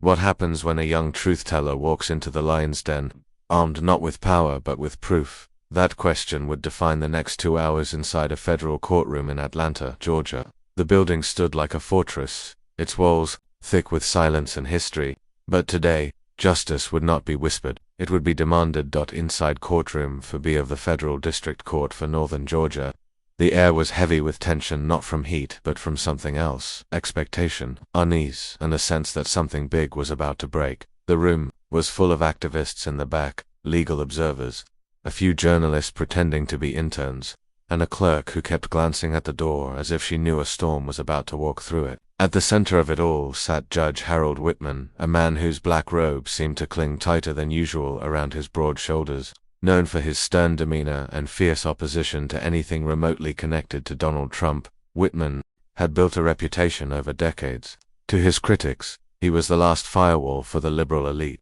What happens when a young truth-teller walks into the lion's den, armed not with power but with proof? That question would define the next 2 hours inside a federal courtroom in Atlanta, Georgia. The building stood like a fortress, its walls thick with silence and history. But today, justice would not be whispered, it would be demanded. Inside courtroom for B of the Federal District Court for Northern Georgia. The air was heavy with tension, not from heat but from something else: expectation, unease, and a sense that something big was about to break. The room was full of activists in the back, legal observers, a few journalists pretending to be interns, and a clerk who kept glancing at the door as if she knew a storm was about to walk through it. At the center of it all sat Judge Harold Whitman, a man whose black robe seemed to cling tighter than usual around his broad shoulders. Known for his stern demeanor and fierce opposition to anything remotely connected to Donald Trump, Whitman had built a reputation over decades. To his critics, he was the last firewall for the liberal elite.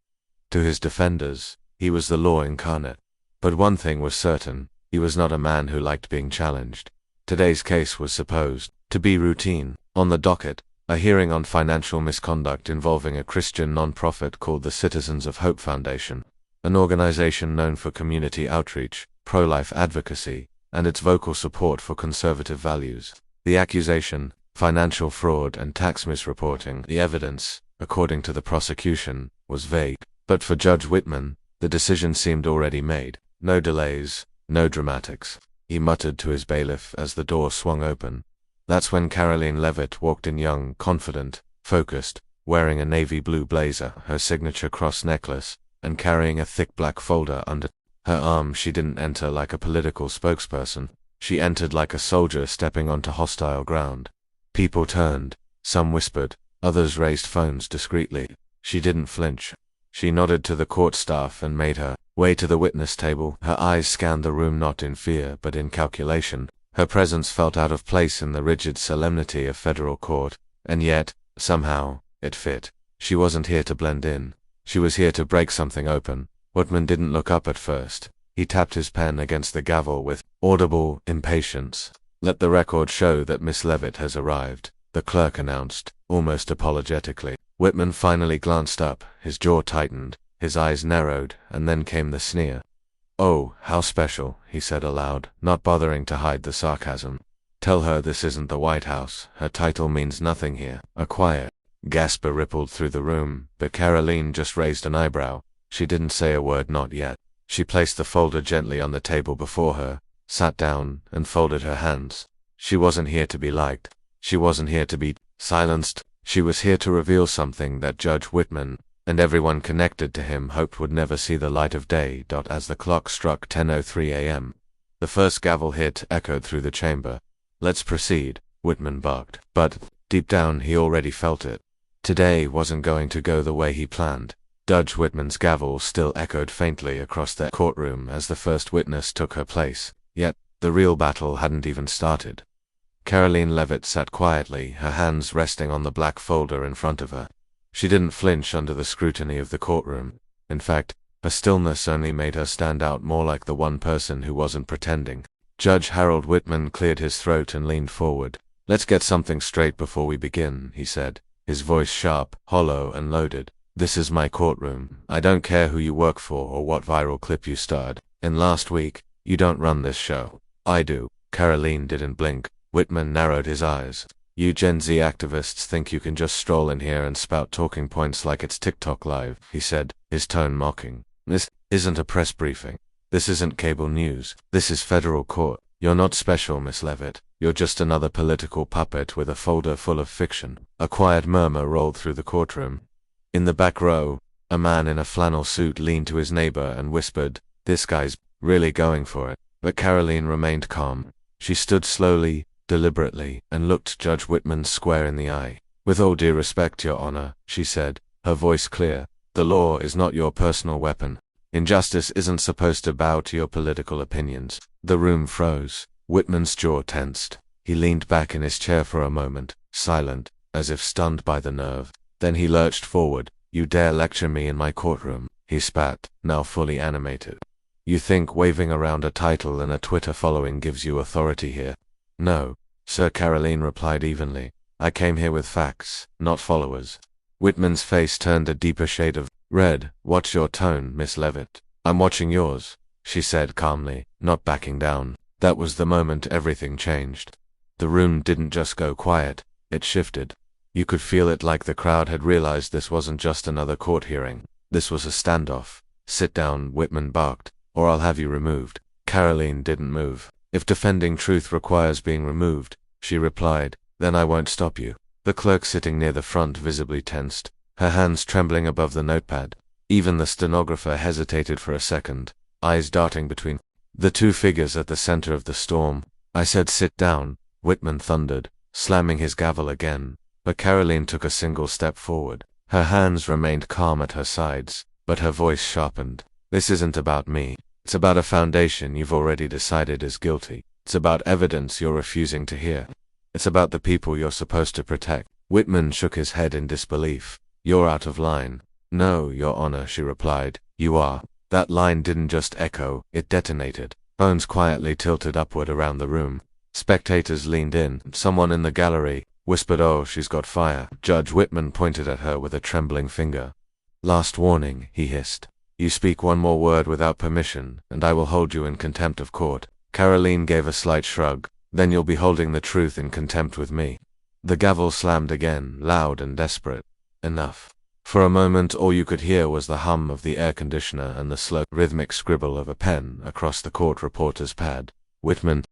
To his defenders, he was the law incarnate. But one thing was certain: he was not a man who liked being challenged. Today's case was supposed to be routine. On the docket, a hearing on financial misconduct involving a Christian nonprofit called the Citizens of Hope Foundation, an organization known for community outreach, pro-life advocacy, and its vocal support for conservative values. The accusation: financial fraud and tax misreporting. The evidence, according to the prosecution, was vague. But for Judge Whitman, the decision seemed already made. No delays, no dramatics. He muttered to his bailiff as the door swung open. That's when Karoline Leavitt walked in, young, confident, focused, wearing a navy blue blazer, her signature cross necklace, and carrying a thick black folder under her arm. She didn't enter like a political spokesperson. She entered like a soldier stepping onto hostile ground. People turned, some whispered, others raised phones discreetly. She didn't flinch. She nodded to the court staff and made her way to the witness table. Her eyes scanned the room not in fear but in calculation. Her presence felt out of place in the rigid solemnity of federal court, and yet, somehow, it fit. She wasn't here to blend in. She was here to break something open. Whitman didn't look up at first. He tapped his pen against the gavel with audible impatience. "Let the record show that Miss Leavitt has arrived," the clerk announced, almost apologetically. Whitman finally glanced up, his jaw tightened, his eyes narrowed, and then came the sneer. "Oh, how special," he said aloud, not bothering to hide the sarcasm. "Tell her this isn't the White House. Her title means nothing here." A quiet gasp rippled through the room, but Karoline just raised an eyebrow. She didn't say a word, not yet. She placed the folder gently on the table before her, sat down, and folded her hands. She wasn't here to be liked. She wasn't here to be silenced. She was here to reveal something that Judge Whitman and everyone connected to him hoped would never see the light of day. As the clock struck 10:03 a.m., the first gavel hit echoed through the chamber. "Let's proceed," Whitman barked. But, deep down, he already felt it. Today wasn't going to go the way he planned. Judge Whitman's gavel still echoed faintly across the courtroom as the first witness took her place. Yet, the real battle hadn't even started. Karoline Leavitt sat quietly, her hands resting on the black folder in front of her. She didn't flinch under the scrutiny of the courtroom. In fact, her stillness only made her stand out more, like the one person who wasn't pretending. Judge Harold Whitman cleared his throat and leaned forward. "Let's get something straight before we begin," he said, his voice sharp, hollow, and loaded. "This is my courtroom. I don't care who you work for or what viral clip you starred in last week. You don't run this show. I do." Karoline didn't blink. Whitman narrowed his eyes. "You Gen Z activists think you can just stroll in here and spout talking points like it's TikTok Live," he said, his tone mocking. "This isn't a press briefing. This isn't cable news. This is federal court. You're not special, Miss Leavitt. You're just another political puppet with a folder full of fiction." A quiet murmur rolled through the courtroom. In the back row, a man in a flannel suit leaned to his neighbor and whispered, "This guy's really going for it." But Karoline remained calm. She stood slowly, deliberately, and looked Judge Whitman square in the eye. "With all due respect, Your Honor," she said, her voice clear, "the law is not your personal weapon. Injustice isn't supposed to bow to your political opinions." The room froze. Whitman's jaw tensed. He leaned back in his chair for a moment, silent, as if stunned by the nerve. Then he lurched forward. "You dare lecture me in my courtroom?" he spat, now fully animated. "You think waving around a title and a Twitter following gives you authority here?" "No, sir," Karoline replied evenly. "I came here with facts, not followers." Whitman's face turned a deeper shade of red. Watch your tone, Miss Leavitt. I'm watching yours, she said calmly, not backing down. That was the moment everything changed. The room didn't just go quiet, it shifted. You could feel it, like the crowd had realized this wasn't just another court hearing. This was a standoff. Sit down, Whitman barked, or I'll have you removed. Karoline didn't move. If defending truth requires being removed, she replied, then I won't stop you. The clerk sitting near the front visibly tensed, her hands trembling above the notepad. Even the stenographer hesitated for a second, eyes darting between the two figures at the center of the storm. I said sit down, Whitman thundered, slamming his gavel again. But Karoline took a single step forward. Her hands remained calm at her sides, but her voice sharpened. This isn't about me. It's about a foundation you've already decided is guilty. It's about evidence you're refusing to hear. It's about the people you're supposed to protect. Whitman shook his head in disbelief. You're out of line. No, Your Honor, she replied. You are. That line didn't just echo, it detonated. Bones quietly tilted upward around the room. Spectators leaned in. Someone in the gallery whispered, "Oh, she's got fire." Judge Whitman pointed at her with a trembling finger. Last warning, he hissed. You speak one more word without permission, and I will hold you in contempt of court. Karoline gave a slight shrug. Then you'll be holding the truth in contempt with me. The gavel slammed again, loud and desperate. Enough. For a moment all you could hear was the hum of the air conditioner and the slow, rhythmic scribble of a pen across the court reporter's pad. Whitman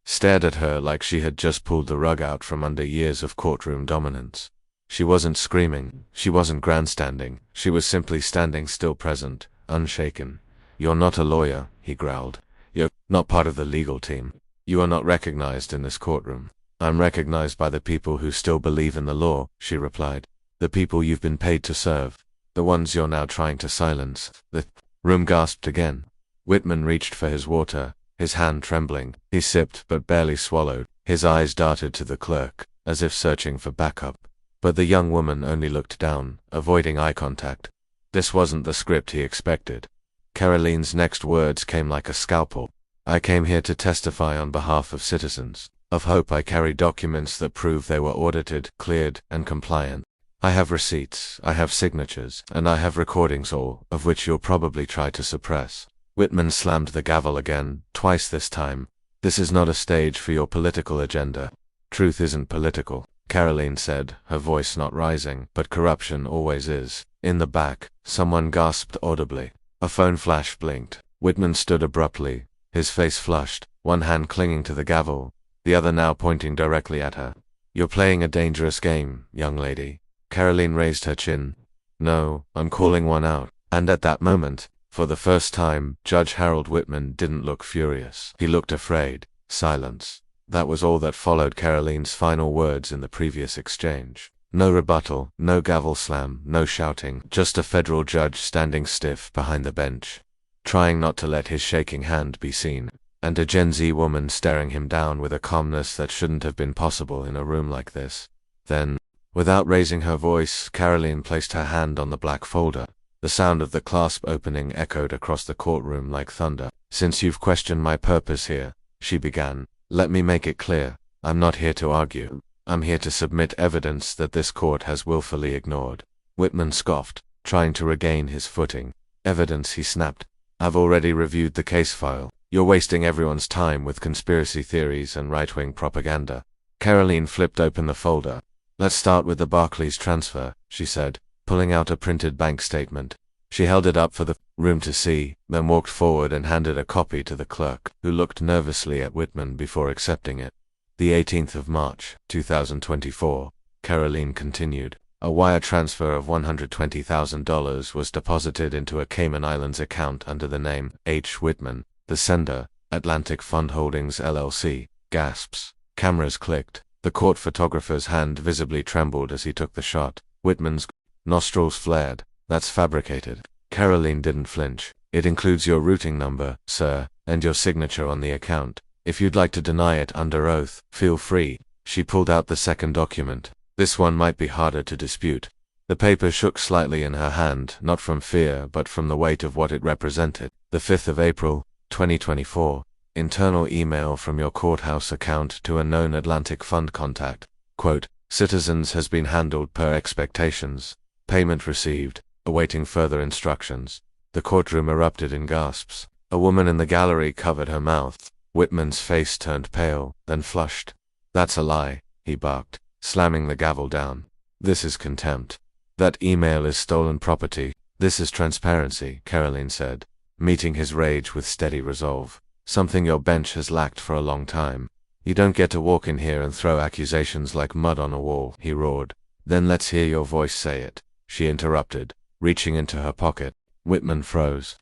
stared at her like she had just pulled the rug out from under years of courtroom dominance. She wasn't screaming, she wasn't grandstanding, she was simply standing still, present, unshaken. You're not a lawyer, he growled. You're not part of the legal team. You are not recognized in this courtroom. I'm recognized by the people who still believe in the law, she replied. The people you've been paid to serve. The ones you're now trying to silence. The room gasped again. Whitman reached for his water, his hand trembling. He sipped but barely swallowed. His eyes darted to the clerk, as if searching for backup. But the young woman only looked down, avoiding eye contact. This wasn't the script he expected. Karoline's next words came like a scalpel. I came here to testify on behalf of citizens. Of hope I carry documents that prove they were audited, cleared, and compliant. I have receipts, I have signatures, and I have recordings, all of which you'll probably try to suppress. Whitman slammed the gavel again, twice this time. This is not a stage for your political agenda. Truth isn't political, Karoline said, her voice not rising, but corruption always is. In the back, someone gasped audibly. A phone flash blinked. Whitman stood abruptly, his face flushed, one hand clinging to the gavel, the other now pointing directly at her. You're playing a dangerous game, young lady. Karoline raised her chin. No, I'm calling one out. And at that moment, for the first time, Judge Harold Whitman didn't look furious. He looked afraid. Silence. That was all that followed Karoline's final words in the previous exchange. No rebuttal, no gavel slam, no shouting, just a federal judge standing stiff behind the bench, trying not to let his shaking hand be seen, and a Gen Z woman staring him down with a calmness that shouldn't have been possible in a room like this. Then, without raising her voice, Karoline placed her hand on the black folder. The sound of the clasp opening echoed across the courtroom like thunder. Since you've questioned my purpose here, she began, let me make it clear. I'm not here to argue. I'm here to submit evidence that this court has willfully ignored. Whitman scoffed, trying to regain his footing. Evidence, he snapped. I've already reviewed the case file. You're wasting everyone's time with conspiracy theories and right-wing propaganda. Karoline flipped open the folder. Let's start with the Barclays transfer, she said, pulling out a printed bank statement. She held it up for the room to see, then walked forward and handed a copy to the clerk, who looked nervously at Whitman before accepting it. The 18th of March, 2024, Karoline continued. A wire transfer of $120,000 was deposited into a Cayman Islands account under the name H. Whitman. The sender, Atlantic Fund Holdings LLC, gasps. Cameras clicked. The court photographer's hand visibly trembled as he took the shot. Whitman's nostrils flared. That's fabricated. Karoline didn't flinch. It includes your routing number, sir, and your signature on the account. If you'd like to deny it under oath, feel free. She pulled out the second document. This one might be harder to dispute. The paper shook slightly in her hand, not from fear, but from the weight of what it represented. The 5th of April, 2024. Internal email from your courthouse account to a known Atlantic Fund contact. Quote, citizens has been handled per expectations. Payment received. Awaiting further instructions. The courtroom erupted in gasps. A woman in the gallery covered her mouth. Whitman's face turned pale, then flushed. "That's a lie," he barked, slamming the gavel down. "This is contempt. That email is stolen property. This is transparency," Karoline said, meeting his rage with steady resolve. "Something your bench has lacked for a long time. You don't get to walk in here and throw accusations like mud on a wall," he roared. "Then let's hear your voice say it," she interrupted, reaching into her pocket. Whitman froze.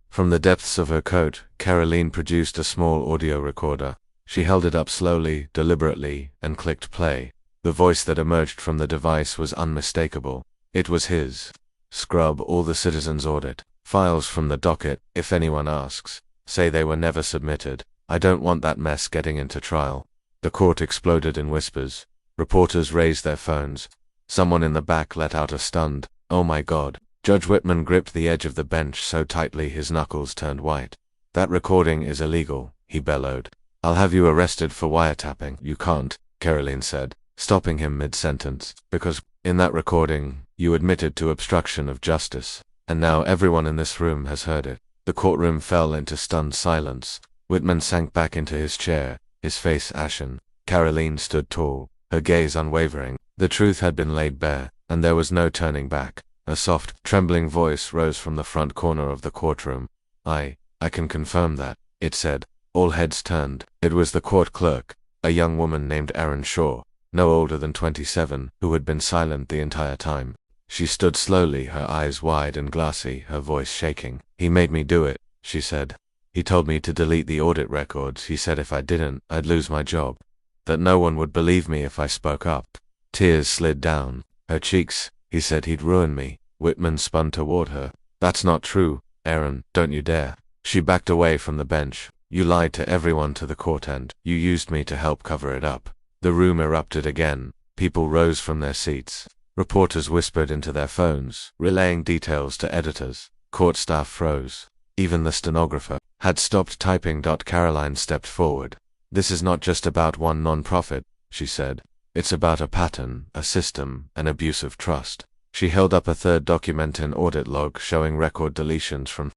From the depths of her coat, Karoline produced a small audio recorder. She held it up slowly, deliberately, and clicked play. The voice that emerged from the device was unmistakable. It was his. "Scrub all the citizens' audit files from the docket, if anyone asks. Say they were never submitted. I don't want that mess getting into trial." The court exploded in whispers. Reporters raised their phones. Someone in the back let out a stunned, "Oh my God." Judge Whitman gripped the edge of the bench so tightly his knuckles turned white. "That recording is illegal," he bellowed. "I'll have you arrested for wiretapping." "You can't," Karoline said, stopping him mid-sentence, "because in that recording, you admitted to obstruction of justice, and now everyone in this room has heard it." The courtroom fell into stunned silence. Whitman sank back into his chair, his face ashen. Karoline stood tall, her gaze unwavering. The truth had been laid bare, and there was no turning back. A soft, trembling voice rose from the front corner of the courtroom. I can confirm that," it said. All heads turned. It was the court clerk, a young woman named Erin Shaw, no older than 27, who had been silent the entire time. She stood slowly, her eyes wide and glassy, her voice shaking. "He made me do it," she said. "He told me to delete the audit records. He said if I didn't, I'd lose my job. That no one would believe me if I spoke up." Tears slid down her cheeks. "He said he'd ruin me." Whitman spun toward her. "That's not true, Erin, don't you dare." She backed away from the bench. "You lied to everyone to the court and you used me to help cover it up." The room erupted again. People rose from their seats. Reporters whispered into their phones, relaying details to editors. Court staff froze. Even the stenographer had stopped typing. Karoline stepped forward. "This is not just about one nonprofit," she said. "It's about a pattern, a system, an abuse of trust." She held up a third document, an audit log showing record deletions from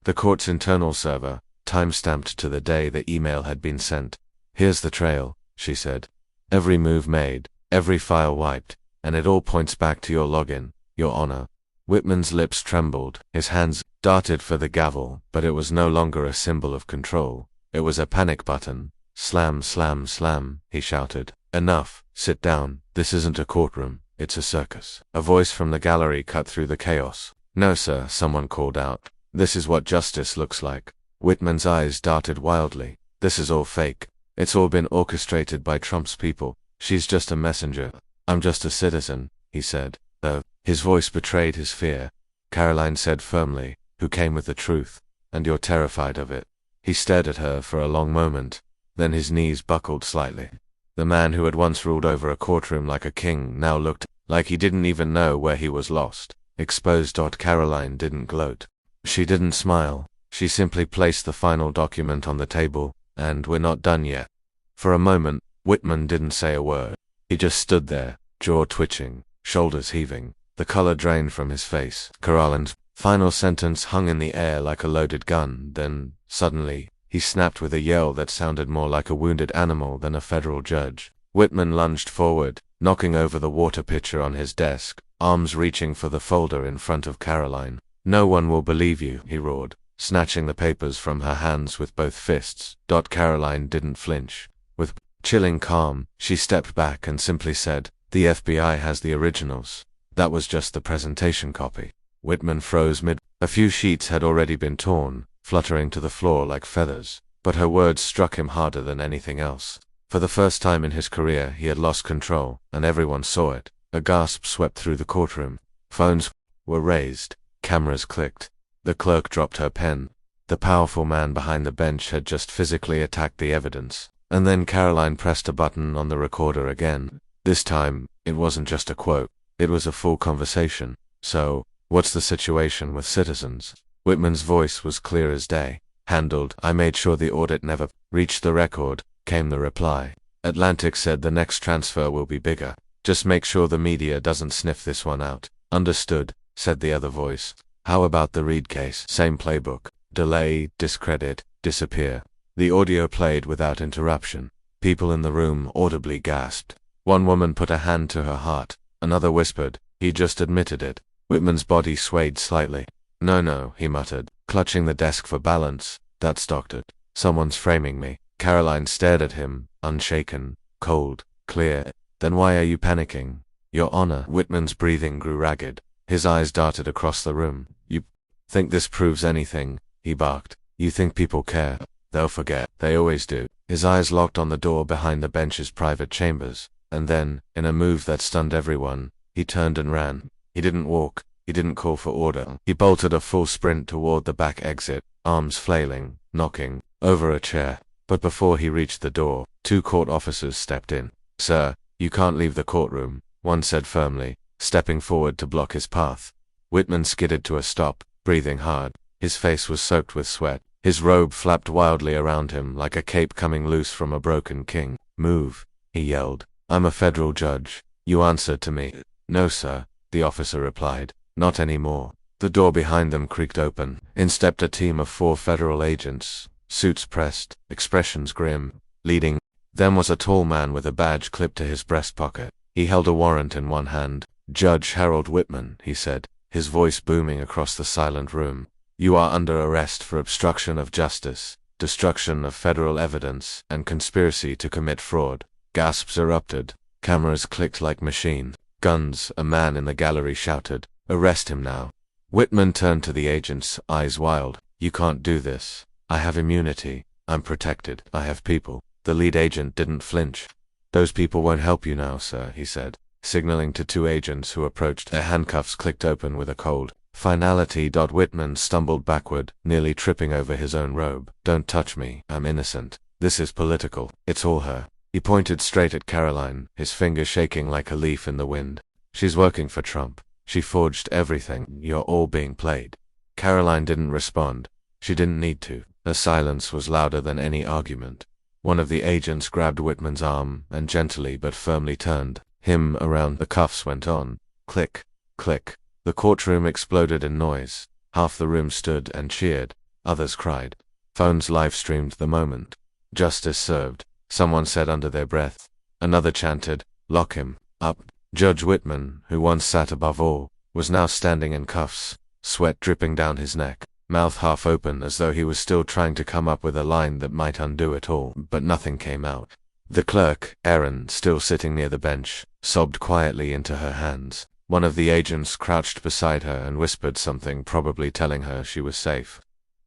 the court's internal server, time-stamped to the day the email had been sent. "Here's the trail," she said. "Every move made, every file wiped, and it all points back to your login, Your Honor." Whitman's lips trembled. His hands darted for the gavel, but it was no longer a symbol of control. It was a panic button. "Slam, slam, slam," he shouted. "Enough. Sit down. This isn't a courtroom. It's a circus." A voice from the gallery cut through the chaos. "No, sir," someone called out. "This is what justice looks like." Whitman's eyes darted wildly. "This is all fake. It's all been orchestrated by Trump's people. She's just a messenger. I'm just a citizen," he said, though his voice betrayed his fear. Karoline said firmly, "Who came with the truth, and you're terrified of it." He stared at her for a long moment. Then his knees buckled slightly. The man who had once ruled over a courtroom like a king now looked like he didn't even know where he was lost. Exposed. Karoline didn't gloat. She didn't smile. She simply placed the final document on the table, and "We're not done yet." For a moment, Whitman didn't say a word. He just stood there, jaw twitching, shoulders heaving. The color drained from his face. Karoline's final sentence hung in the air like a loaded gun. Then, suddenly, he snapped with a yell that sounded more like a wounded animal than a federal judge. Whitman lunged forward, knocking over the water pitcher on his desk, arms reaching for the folder in front of Karoline. "No one will believe you," he roared, snatching the papers from her hands with both fists. Karoline didn't flinch. With chilling calm, she stepped back and simply said, "The FBI has the originals. That was just the presentation copy." Whitman froze mid. A few sheets had already been torn, fluttering to the floor like feathers, but her words struck him harder than anything else. For the first time in his career, he had lost control, and everyone saw it. A gasp swept through the courtroom. Phones were raised. Cameras clicked. The clerk dropped her pen. The powerful man behind the bench had just physically attacked the evidence. And then Karoline pressed a button on the recorder again. This time, it wasn't just a quote. It was a full conversation. "So, what's the situation with citizens?" Whitman's voice was clear as day. "Handled. I made sure the audit never reached the record," came the reply. "Atlantic said the next transfer will be bigger. Just make sure the media doesn't sniff this one out." Understood, said the other voice. How about the Reed case? Same playbook. Delay, discredit, disappear. The audio played without interruption. People in the room audibly gasped. One woman put a hand to her heart. Another whispered, he just admitted it. Whitman's body swayed slightly. No, he muttered, clutching the desk for balance. That's doctored. Someone's framing me. Karoline stared at him, unshaken, cold, clear. Then why are you panicking? Your Honor. Whitman's breathing grew ragged. His eyes darted across the room. You think this proves anything? He barked. You think people care? They'll forget. They always do. His eyes locked on the door behind the bench's private chambers. And then, in a move that stunned everyone, he turned and ran. He didn't walk. He didn't call for order. He bolted a full sprint toward the back exit, arms flailing, knocking, over a chair. But before he reached the door, 2 court officers stepped in. Sir, you can't leave the courtroom, one said firmly, stepping forward to block his path. Whitman skidded to a stop, breathing hard. His face was soaked with sweat. His robe flapped wildly around him like a cape coming loose from a broken king. Move, he yelled. I'm a federal judge. You answer to me. No, sir, the officer replied. Not anymore. The door behind them creaked open. In stepped a team of 4 federal agents, suits pressed, expressions grim. Leading them was a tall man with a badge clipped to his breast pocket. He held a warrant in one hand. Judge Harold Whitman, he said, his voice booming across the silent room. You are under arrest for obstruction of justice, destruction of federal evidence, and conspiracy to commit fraud. Gasps erupted. Cameras clicked like machine. Guns, a man in the gallery shouted. Arrest him now. Whitman turned to the agents, eyes wild. You can't do this. I have immunity. I'm protected. I have people. The lead agent didn't flinch. Those people won't help you now, sir, he said, signaling to 2 agents who approached. Their handcuffs clicked open with a cold finality. Whitman stumbled backward, nearly tripping over his own robe. Don't touch me. I'm innocent. This is political. It's all her. He pointed straight at Karoline, his finger shaking like a leaf in the wind. She's working for Trump. She forged everything. You're all being played. Karoline didn't respond. She didn't need to. Her silence was louder than any argument. One of the agents grabbed Whitman's arm and gently but firmly turned him around. The cuffs went on. Click, click. The courtroom exploded in noise. Half the room stood and cheered. Others cried. Phones live-streamed the moment. Justice served, someone said under their breath. Another chanted, lock him up. Judge Whitman, who once sat above all, was now standing in cuffs, sweat dripping down his neck, mouth half open as though he was still trying to come up with a line that might undo it all, but nothing came out. The clerk, Erin, still sitting near the bench, sobbed quietly into her hands. One of the agents crouched beside her and whispered something, probably telling her she was safe.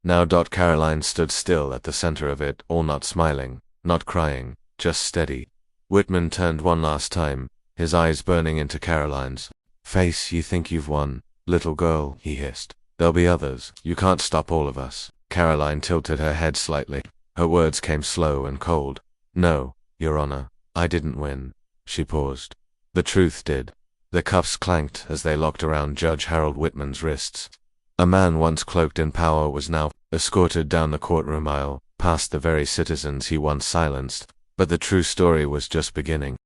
Now Karoline stood still at the center of it, all not smiling, not crying, just steady. Whitman turned one last time, his eyes burning into Karoline's face. You think you've won, little girl, he hissed. There'll be others. You can't stop all of us. Karoline tilted her head slightly. Her words came slow and cold. No, Your Honor, I didn't win. She paused. The truth did. The cuffs clanked as they locked around Judge Harold Whitman's wrists. A man once cloaked in power was now escorted down the courtroom aisle, past the very citizens he once silenced. But the true story was just beginning.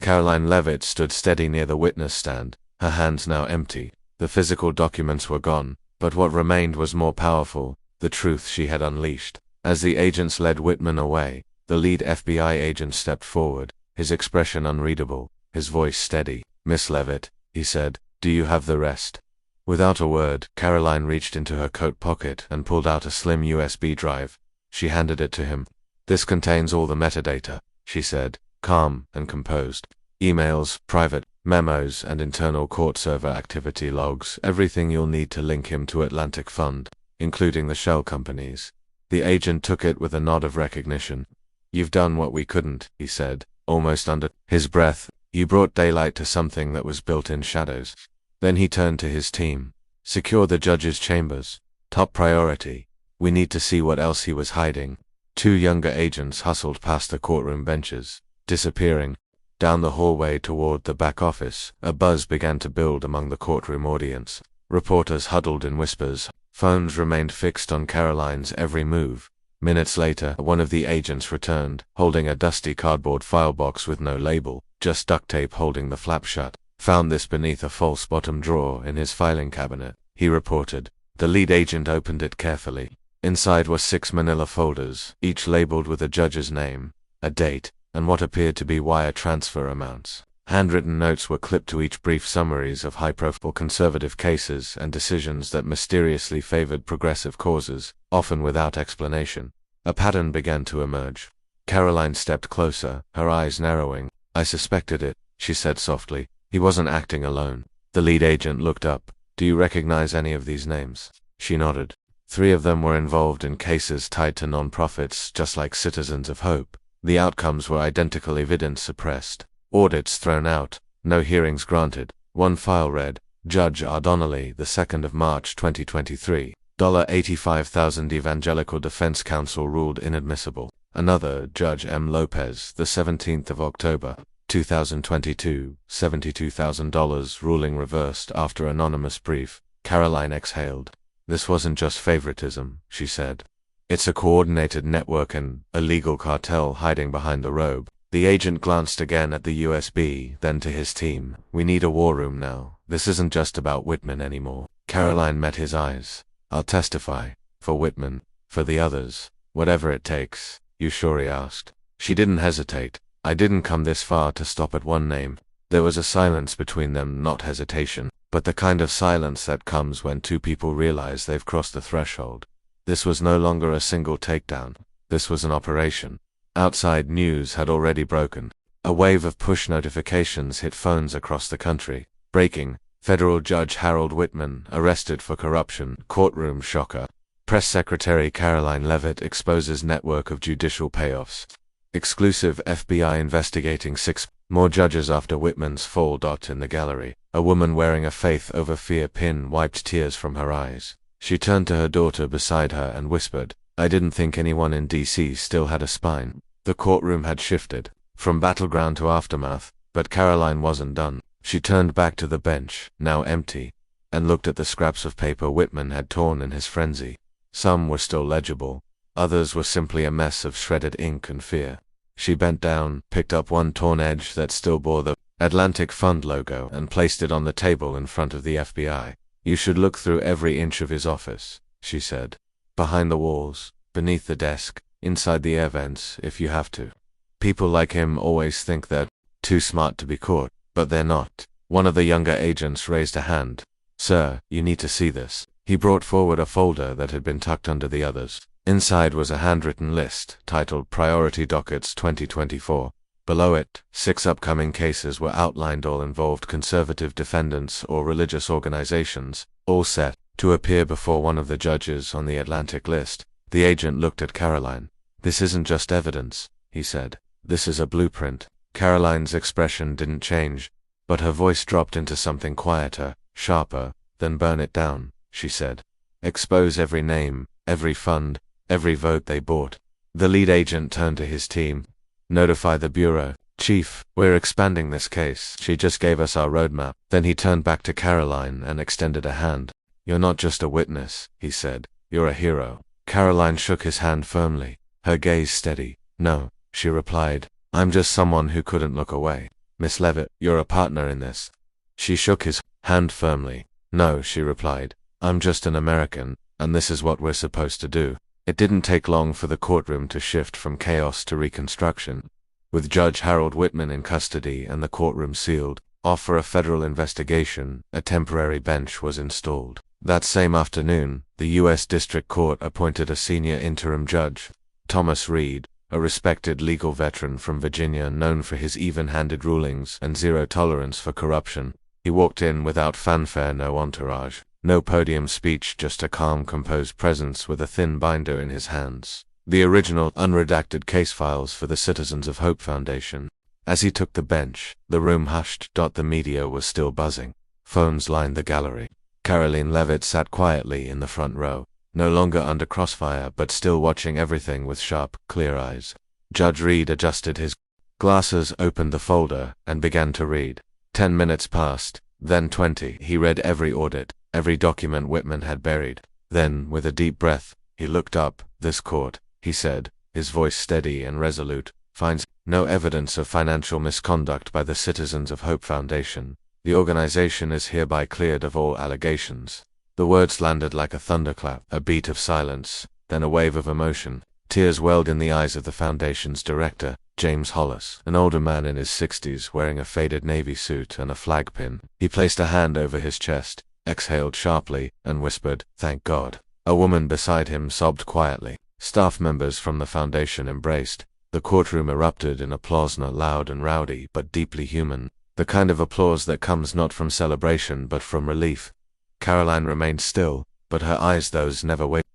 Karoline Leavitt stood steady near the witness stand, her hands now empty. The physical documents were gone, but what remained was more powerful, the truth she had unleashed. As the agents led Whitman away, the lead FBI agent stepped forward, his expression unreadable, his voice steady. Miss Leavitt, he said, do you have the rest? Without a word, Karoline reached into her coat pocket and pulled out a slim USB drive. She handed it to him. This contains all the metadata, she said, calm and composed. Emails, private memos, and internal court server activity logs, everything you'll need to link him to Atlantic Fund, including the shell companies. The agent took it with a nod of recognition. You've done what we couldn't, he said, almost under his breath. You brought daylight to something that was built in shadows. Then he turned to his team. Secure the judge's chambers. Top priority. We need to see what else he was hiding. 2 younger agents hustled past the courtroom benches, disappearing. Down the hallway toward the back office, a buzz began to build among the courtroom audience. Reporters huddled in whispers. Phones remained fixed on Karoline's every move. Minutes later, one of the agents returned, holding a dusty cardboard file box with no label, just duct tape holding the flap shut. Found this beneath a false bottom drawer in his filing cabinet, he reported. The lead agent opened it carefully. Inside were 6 manila folders, each labeled with a judge's name, a date, and what appeared to be wire transfer amounts. Handwritten notes were clipped to each, brief summaries of high-profile conservative cases and decisions that mysteriously favored progressive causes, often without explanation. A pattern began to emerge. Karoline stepped closer, her eyes narrowing. "I suspected it," she said softly. "He wasn't acting alone." The lead agent looked up. "Do you recognize any of these names?" She nodded. 3 of them were involved in cases tied to non-profits, just like Citizens of Hope. The outcomes were identical: evidence suppressed, audits thrown out, no hearings granted. One file read, Judge R. Donnelly, the 2nd of March 2023, $85,000 Evangelical Defense Counsel ruled inadmissible. Another, Judge M. Lopez, the 17th of October, 2022, $72,000 ruling reversed after anonymous brief. Karoline exhaled. "This wasn't just favoritism," she said. "It's a coordinated network and a legal cartel hiding behind the robe." The agent glanced again at the USB, then to his team. "We need a war room now. This isn't just about Whitman anymore." Karoline met his eyes. "I'll testify. For Whitman. For the others. Whatever it takes." "You sure?" he asked. She didn't hesitate. "I didn't come this far to stop at one name." There was a silence between them, not hesitation, but the kind of silence that comes when 2 people realize they've crossed the threshold. This was no longer a single takedown. This was an operation. Outside news had already broken. A wave of push notifications hit phones across the country. Breaking: Federal Judge Harold Whitman arrested for corruption. Courtroom shocker. Press Secretary Karoline Leavitt exposes network of judicial payoffs. Exclusive: FBI investigating 6 more judges after Whitman's fall. In the gallery, a woman wearing a faith over fear pin wiped tears from her eyes. She turned to her daughter beside her and whispered, "I didn't think anyone in DC still had a spine." The courtroom had shifted from battleground to aftermath, but Karoline wasn't done. She turned back to the bench, now empty, and looked at the scraps of paper Whitman had torn in his frenzy. Some were still legible, others were simply a mess of shredded ink and fear. She bent down, picked up one torn edge that still bore the Atlantic Fund logo, and placed it on the table in front of the FBI. "You should look through every inch of his office," she said. "Behind the walls, beneath the desk, inside the air vents, if you have to. People like him always think they're too smart to be caught, but they're not." One of the younger agents raised a hand. "Sir, you need to see this." He brought forward a folder that had been tucked under the others. Inside was a handwritten list, titled Priority Dockets 2024. Below it, 6 upcoming cases were outlined, all involved conservative defendants or religious organizations, all set to appear before one of the judges on the Atlantic list. The agent looked at Karoline. "This isn't just evidence," he said. "This is a blueprint." Karoline's expression didn't change, but her voice dropped into something quieter, sharper. "Then burn it down," she said. "Expose every name, every fund, every vote they bought." The lead agent turned to his team. "Notify the Bureau. Chief, we're expanding this case. She just gave us our roadmap." Then he turned back to Karoline and extended a hand. "You're not just a witness," he said. "You're a hero." Karoline shook his hand firmly, her gaze steady. "No," she replied. "I'm just someone who couldn't look away." "Miss Leavitt, you're a partner in this." She shook his hand firmly. "No," she replied. "I'm just an American, and this is what we're supposed to do." It didn't take long for the courtroom to shift from chaos to reconstruction. With Judge Harold Whitman in custody and the courtroom sealed off for a federal investigation, a temporary bench was installed. That same afternoon, the U.S. District Court appointed a senior interim judge, Thomas Reed, a respected legal veteran from Virginia known for his even-handed rulings and zero tolerance for corruption. He walked in without fanfare, no entourage, no podium speech, just a calm, composed presence with a thin binder in his hands. The original, unredacted case files for the Citizens of Hope Foundation. As he took the bench, the room hushed. The media was still buzzing. Phones lined the gallery. Karoline Leavitt sat quietly in the front row, no longer under crossfire but still watching everything with sharp, clear eyes. Judge Reed adjusted his glasses, opened the folder, and began to read. 10 minutes passed, then 20. He read every audit, every document Whitman had buried. Then, with a deep breath, he looked up. "This court," he said, his voice steady and resolute, "finds no evidence of financial misconduct by the Citizens of Hope Foundation. The organization is hereby cleared of all allegations. The words landed like a thunderclap, a beat of silence, then a wave of emotion. Tears welled in the eyes of the Foundation's director, James Hollis, an older man in his 60s wearing a faded navy suit and a flag pin. He placed a hand over his chest, exhaled sharply, and whispered, "Thank God." A woman beside him sobbed quietly. Staff members from the Foundation embraced. The courtroom erupted in applause, not loud and rowdy, but deeply human. The kind of applause that comes not from celebration but from relief. Karoline remained still, but her eyes, those never wavered,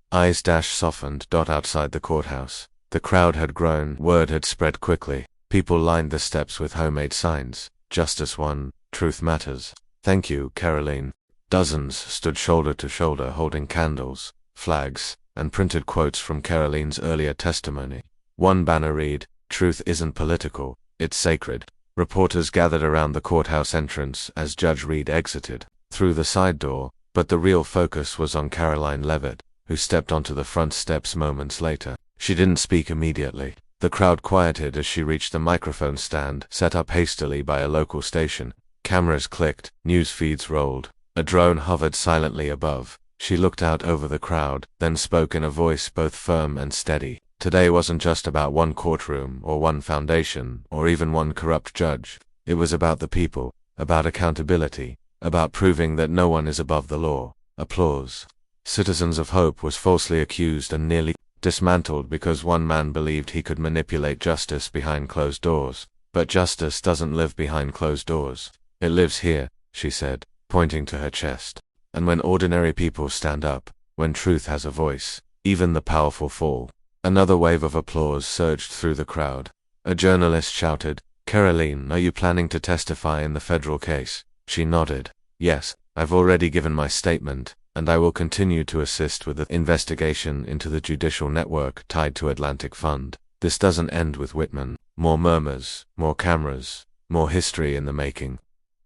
softened. Outside the courthouse, the crowd had grown. Word had spread quickly. People lined the steps with homemade signs. Justice won. Truth matters. Thank you, Karoline. Dozens stood shoulder to shoulder holding candles, flags, and printed quotes from Karoline's earlier testimony. One banner read, "Truth isn't political, it's sacred." Reporters gathered around the courthouse entrance as Judge Reed exited through the side door, but the real focus was on Karoline Leavitt, who stepped onto the front steps moments later. She didn't speak immediately. The crowd quieted as she reached the microphone stand set up hastily by a local station. Cameras clicked, news feeds rolled. A drone hovered silently above. She looked out over the crowd, then spoke in a voice both firm and steady. Today wasn't just about one courtroom, or one foundation, or even one corrupt judge. It was about the people, about accountability, about proving that no one is above the law. Applause. Citizens of Hope was falsely accused and nearly dismantled because one man believed he could manipulate justice behind closed doors. But justice doesn't live behind closed doors. It lives here, she said, pointing to her chest. And when ordinary people stand up, when truth has a voice, even the powerful fall. Another wave of applause surged through the crowd. A journalist shouted, "Karoline, are you planning to testify in the federal case?" She nodded. "Yes, I've already given my statement, and I will continue to assist with the investigation into the judicial network tied to Atlantic Fund. This doesn't end with Whitman. More murmurs, more cameras, more history in the making."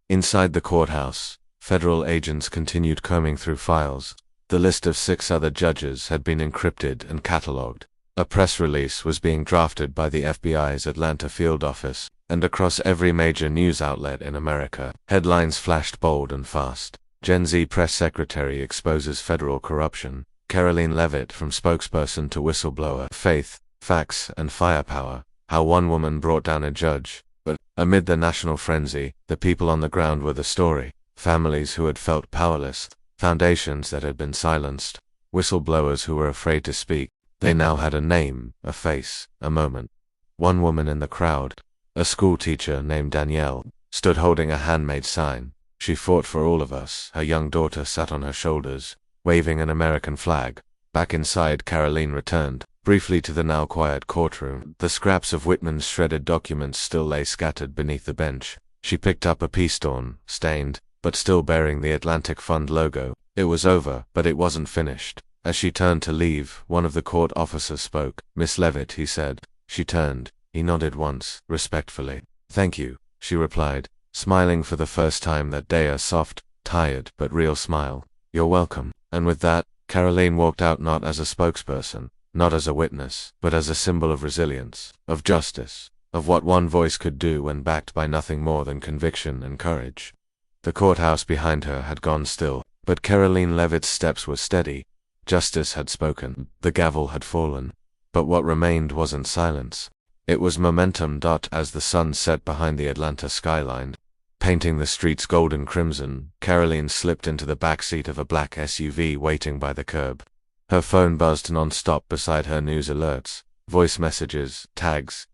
Inside the courthouse, federal agents continued combing through files. The list of 6 other judges had been encrypted and catalogued. A press release was being drafted by the FBI's Atlanta field office, and across every major news outlet in America, headlines flashed bold and fast. Gen Z press secretary exposes federal corruption. Karoline Leavitt from spokesperson to whistleblower. Faith, facts, and firepower. How one woman brought down a judge. But amid the national frenzy, the people on the ground were the story. Families who had felt powerless. Foundations that had been silenced. Whistleblowers who were afraid to speak. They now had a name, a face, a moment. One woman in the crowd, a school teacher named Danielle, stood holding a handmade sign. She fought for all of us. Her young daughter sat on her shoulders, waving an American flag. Back inside, Karoline returned, briefly to the now quiet courtroom. The scraps of Whitman's shredded documents still lay scattered beneath the bench. She picked up a peace torn, stained, but still bearing the Atlantic Fund logo. It was over, but it wasn't finished. As she turned to leave, one of the court officers spoke. "Miss Leavitt," he said. She turned. He nodded once, respectfully. "Thank you," she replied, smiling for the first time that day, a soft, tired, but real smile. "You're welcome." And with that, Karoline walked out not as a spokesperson, not as a witness, but as a symbol of resilience, of justice, of what one voice could do when backed by nothing more than conviction and courage. The courthouse behind her had gone still, but Karoline Leavitt's steps were steady. Justice had spoken. The gavel had fallen. But what remained wasn't silence. It was momentum. As the sun set behind the Atlanta skyline, painting the streets golden crimson, Karoline slipped into the back seat of a black SUV waiting by the curb. Her phone buzzed non-stop beside her. News alerts, voice messages, tags,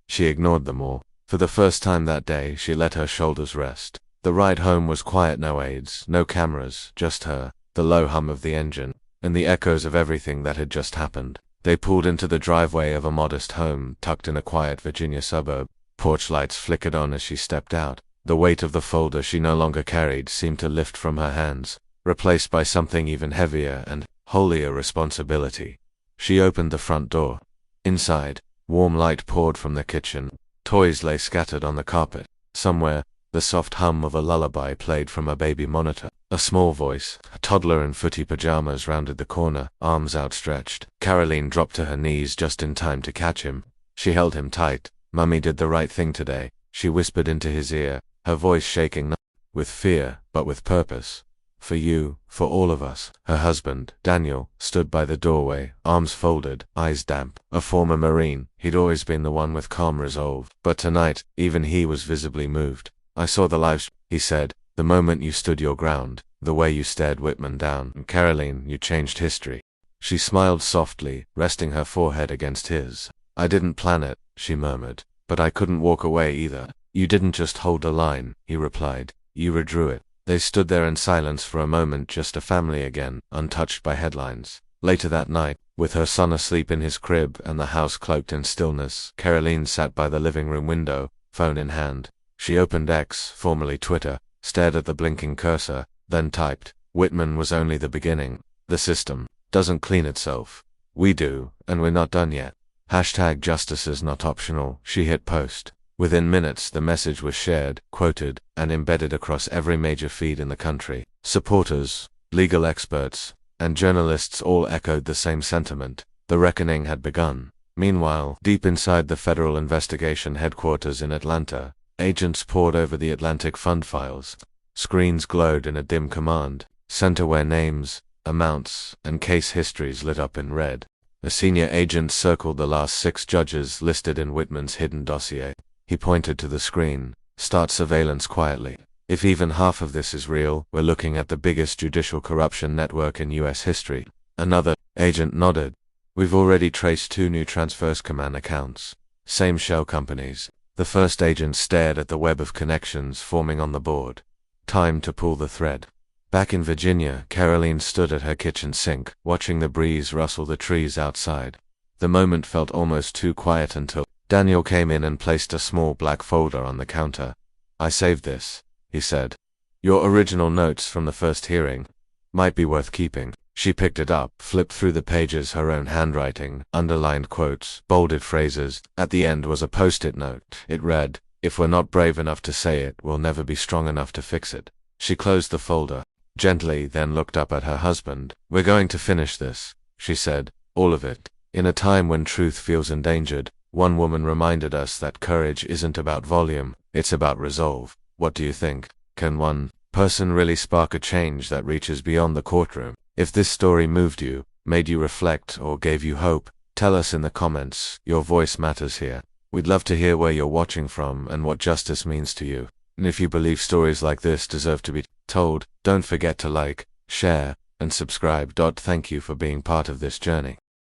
She ignored them all. For the first time that day, she let her shoulders rest. The ride home was quiet. No aides, no cameras, just her, the low hum of the engine, and the echoes of everything that had just happened. They pulled into the driveway of a modest home tucked in a quiet Virginia suburb. Porch lights flickered on as she stepped out. The weight of the folder she no longer carried seemed to lift from her hands, replaced by something even heavier and holier: responsibility. She opened the front door. Inside, warm light poured from the kitchen. Toys lay scattered on the carpet. Somewhere, the soft hum of a lullaby played from a baby monitor. A small voice, a toddler in footy pajamas, rounded the corner, arms outstretched. Karoline dropped to her knees just in time to catch him. She held him tight. "Mummy did the right thing today," she whispered into his ear, her voice shaking. with fear, but with purpose. For you, for all of us. Her husband, Daniel, stood by the doorway, arms folded, eyes damp. A former Marine, he'd always been the one with calm resolve. But tonight, even he was visibly moved. I saw the lives, he said, the moment you stood your ground, the way you stared Whitman down. And Karoline, you changed history. She smiled softly, resting her forehead against his. I didn't plan it, she murmured. But I couldn't walk away either. You didn't just hold a line, he replied. You redrew it. They stood there in silence for a moment, just a family again, untouched by headlines. Later that night, with her son asleep in his crib and the house cloaked in stillness, Karoline sat by the living room window, phone in hand. She opened X, formerly Twitter, stared at the blinking cursor, then typed, Whitman was only the beginning. The system doesn't clean itself. We do, and we're not done yet. #justice is not optional, she hit post. Within minutes the message was shared, quoted, and embedded across every major feed in the country. Supporters, legal experts, and journalists all echoed the same sentiment. The reckoning had begun. Meanwhile, deep inside the federal investigation headquarters in Atlanta, agents pored over the Atlantic Fund files. Screens glowed in a dim command center where names, amounts, and case histories lit up in red. A senior agent circled the last 6 judges listed in Whitman's hidden dossier. He pointed to the screen. Start surveillance quietly. If even half of this is real, we're looking at the biggest judicial corruption network in U.S. history. Another agent nodded. We've already traced 2 new transfers command accounts. Same shell companies. The first agent stared at the web of connections forming on the board. Time to pull the thread. Back in Virginia, Karoline stood at her kitchen sink, watching the breeze rustle the trees outside. The moment felt almost too quiet until Daniel came in and placed a small black folder on the counter. I saved this, he said. Your original notes from the first hearing. Might be worth keeping. She picked it up, flipped through the pages, her own handwriting, underlined quotes, bolded phrases. At the end was a post-it note. It read, if we're not brave enough to say it, we'll never be strong enough to fix it. She closed the folder gently, then looked up at her husband. We're going to finish this, she said, all of it. In a time when truth feels endangered, one woman reminded us that courage isn't about volume, it's about resolve. What do you think? Can one person really spark a change that reaches beyond the courtroom? If this story moved you, made you reflect, or gave you hope, tell us in the comments. Your voice matters here. We'd love to hear where you're watching from and what justice means to you. And if you believe stories like this deserve to be told, don't forget to like, share, and subscribe. Thank you for being part of this journey.